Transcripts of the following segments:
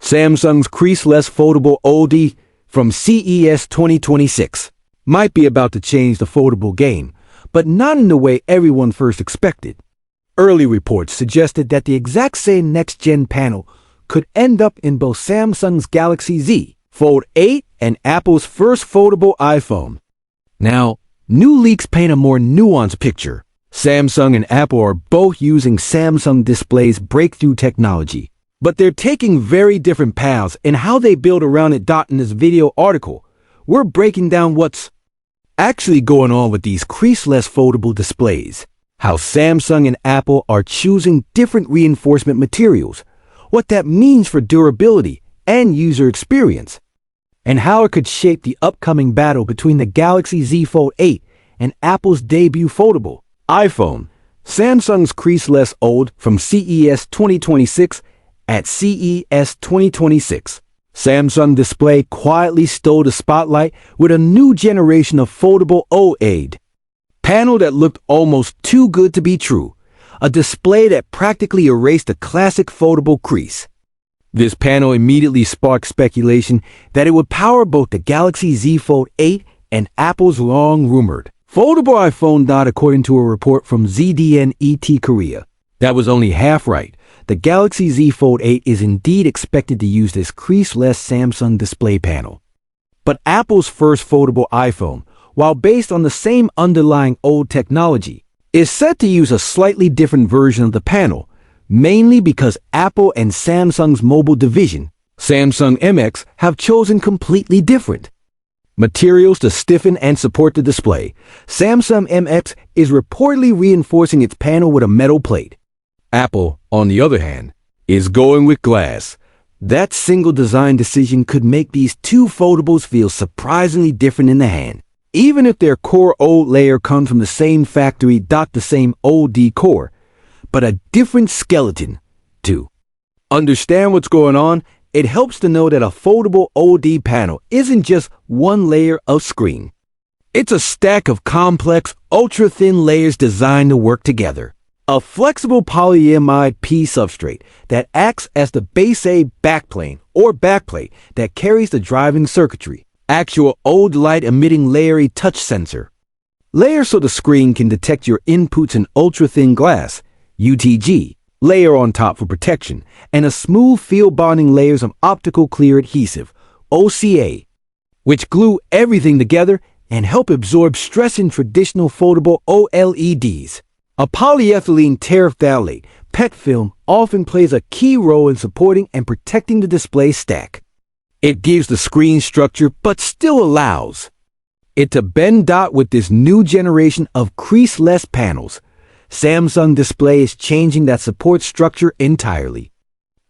Samsung's creaseless foldable OLED from CES 2026 might be about to change the foldable game, but not in the way everyone first expected. Early reports suggested that the exact same next-gen panel could end up in both Samsung's Galaxy Z Fold 8 and Apple's first foldable iPhone. Now, new leaks paint a more nuanced picture. Samsung and Apple are both using Samsung Display's breakthrough technology, but they're taking very different paths in how they build around it. In this video article, we're breaking down what's actually going on with these creaseless foldable displays, how Samsung and Apple are choosing different reinforcement materials, what that means for durability and user experience, and how it could shape the upcoming battle between the Galaxy Z Fold 8 and Apple's debut foldable iPhone. Samsung's creaseless OLED from CES 2026. At CES 2026, Samsung Display quietly stole the spotlight with a new generation of foldable OLED panel that looked almost too good to be true, a display that practically erased the classic foldable crease. This panel immediately sparked speculation that it would power both the Galaxy Z Fold 8 and Apple's long-rumored foldable iPhone. According to a report from ZDNET Korea, that was only half right. The Galaxy Z Fold 8 is indeed expected to use this creaseless Samsung display panel. But Apple's first foldable iPhone, while based on the same underlying old technology, is set to use a slightly different version of the panel, mainly because Apple and Samsung's mobile division, Samsung MX, have chosen completely different materials to stiffen and support the display. Samsung MX is reportedly reinforcing its panel with a metal plate. Apple, on the other hand, is going with glass. That single design decision could make these two foldables feel surprisingly different in the hand, even if their core OLED layer comes from the same factory. The same OLED core, but a different skeleton. To understand what's going on, it helps to know that a foldable OLED panel isn't just one layer of screen. It's a stack of complex, ultra-thin layers designed to work together. A flexible polyamide P substrate that acts as the base A backplane or backplate that carries the driving circuitry. Actual OLED light-emitting layery touch sensor. Layer so the screen can detect your inputs in ultra-thin glass, UTG. Layer on top for protection, and a smooth field bonding layers of optical clear adhesive, OCA, which glue everything together and help absorb stress in traditional foldable OLEDs. A polyethylene terephthalate PET film often plays a key role in supporting and protecting the display stack. It gives the screen structure but still allows it to bend. With this new generation of creaseless panels, Samsung Display is changing that support structure entirely.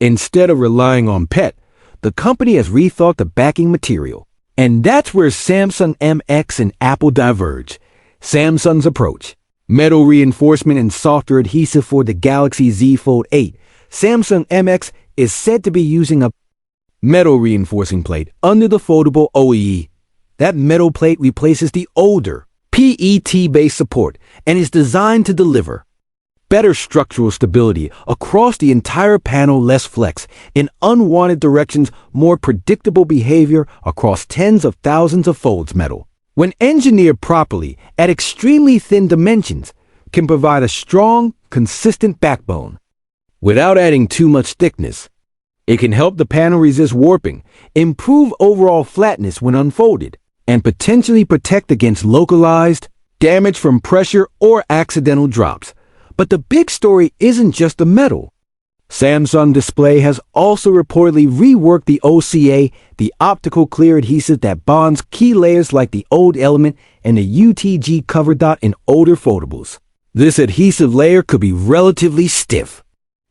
Instead of relying on PET, the company has rethought the backing material. And that's where Samsung MX and Apple diverge. Samsung's approach: metal reinforcement and softer adhesive for the Galaxy Z Fold 8. Samsung MX is said to be using a metal reinforcing plate under the foldable OLED. That metal plate replaces the older PET-based support and is designed to deliver better structural stability across the entire panel, less flex in unwanted directions, more predictable behavior across tens of thousands of folds. Metal, when engineered properly at extremely thin dimensions, can provide a strong, consistent backbone. Without adding too much thickness, it can help the panel resist warping, improve overall flatness when unfolded, and potentially protect against localized damage from pressure or accidental drops. But the big story isn't just the metal. Samsung Display has also reportedly reworked the OCA, the optical clear adhesive that bonds key layers like the OLED element and the UTG cover. In older foldables, this adhesive layer could be relatively stiff.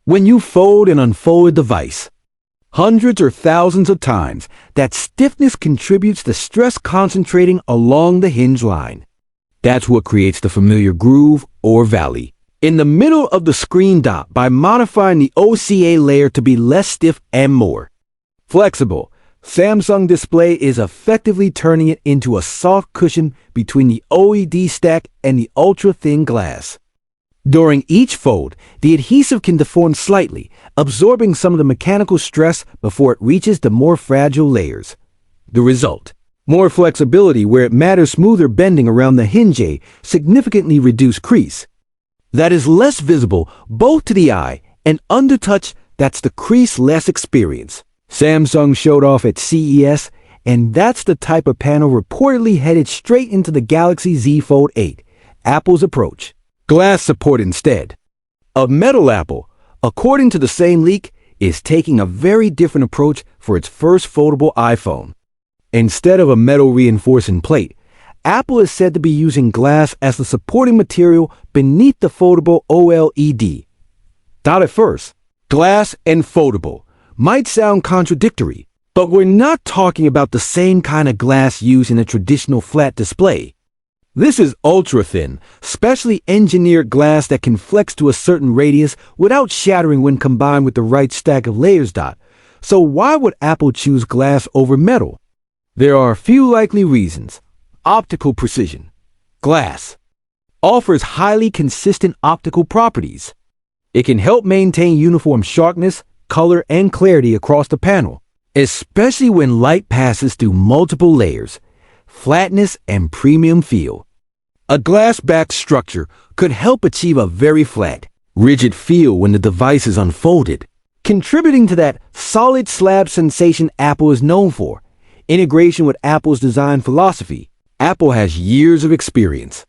When you fold and unfold a device hundreds or thousands of times, that stiffness contributes to stress concentrating along the hinge line. That's what creates the familiar groove or valley in the middle of the screen. By modifying the OCA layer to be less stiff and more flexible, Samsung Display is effectively turning it into a soft cushion between the OLED stack and the ultra-thin glass. During each fold, the adhesive can deform slightly, absorbing some of the mechanical stress before it reaches the more fragile layers. The result: more flexibility where it matters, smoother bending around the hinge, significantly reduced crease. That is less visible both to the eye and under touch. That's the crease-less experience. Samsung showed off at CES, and that's the type of panel reportedly headed straight into the Galaxy Z Fold 8, Apple's approach. Glass support instead. A metal Apple, according to the same leak, is taking a very different approach for its first foldable iPhone. Instead of a metal reinforcing plate, Apple is said to be using glass as the supporting material beneath the foldable OLED. Thought at first, glass and foldable might sound contradictory, but we're not talking about the same kind of glass used in a traditional flat display. This is ultra-thin, specially engineered glass that can flex to a certain radius without shattering when combined with the right stack of layers. So why would Apple choose glass over metal? There are a few likely reasons. Optical precision. Glass offers highly consistent optical properties. It can help maintain uniform sharpness, color, and clarity across the panel, especially when light passes through multiple layers. Flatness and premium feel. A glass-backed structure could help achieve a very flat, rigid feel when the device is unfolded, contributing to that solid slab sensation Apple is known for. Integration with Apple's design philosophy. Apple has years of experience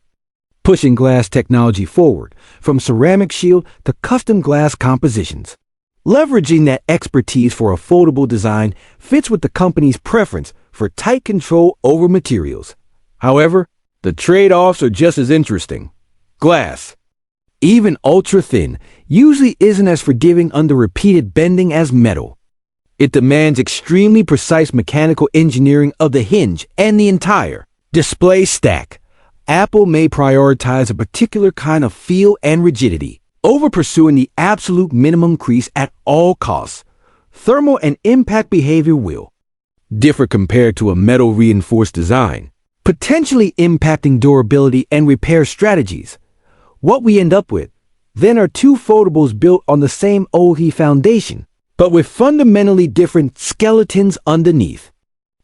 pushing glass technology forward, from ceramic shield to custom glass compositions. Leveraging that expertise for a foldable design fits with the company's preference for tight control over materials. However, the trade-offs are just as interesting. Glass, even ultra-thin, usually isn't as forgiving under repeated bending as metal. It demands extremely precise mechanical engineering of the hinge and the entire display stack. Apple may prioritize a particular kind of feel and rigidity over pursuing the absolute minimum crease at all costs. Thermal and impact behavior will differ compared to a metal reinforced design, potentially impacting durability and repair strategies. What we end up with, then, are two foldables built on the same OLED foundation, but with fundamentally different skeletons underneath.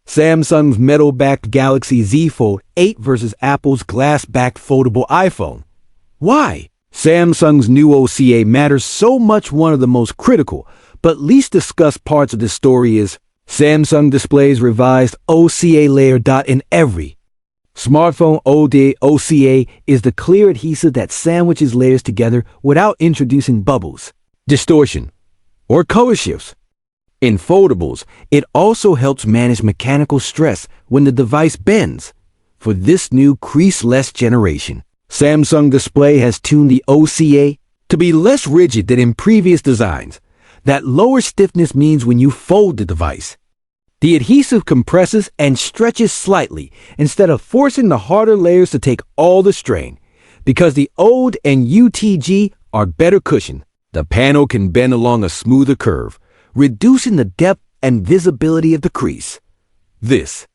Samsung's metal-backed Galaxy Z Fold 8 versus Apple's glass-backed foldable iPhone. Why? Samsung's new OCA matters so much. One of the most critical but least discussed parts of this story is Samsung displays revised OCA layer. In every smartphone, OCA is the clear adhesive that sandwiches layers together without introducing bubbles, distortion, or color shifts. In foldables, it also helps manage mechanical stress when the device bends. For this new crease-less generation, Samsung Display has tuned the OCA to be less rigid than in previous designs. That lower stiffness means when you fold the device, the adhesive compresses and stretches slightly instead of forcing the harder layers to take all the strain. Because the OLED and UTG are better cushioned, the panel can bend along a smoother curve, reducing the depth and visibility of the crease. This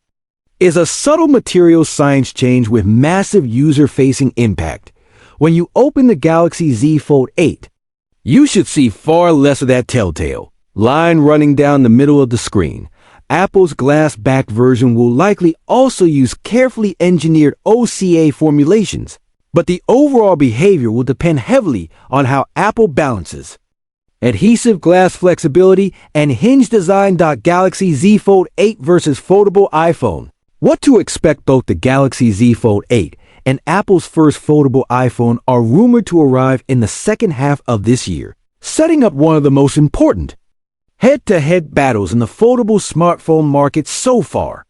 is a subtle material science change with massive user-facing impact. When you open the Galaxy Z Fold 8, you should see far less of that telltale line running down the middle of the screen. Apple's glass-backed version will likely also use carefully engineered OCA formulations, but the overall behavior will depend heavily on how Apple balances adhesive glass flexibility and hinge design. Galaxy Z Fold 8 versus foldable iPhone. What to expect? Both the Galaxy Z Fold 8 and Apple's first foldable iPhone are rumored to arrive in the second half of this year, setting up one of the most important head-to-head battles in the foldable smartphone market so far.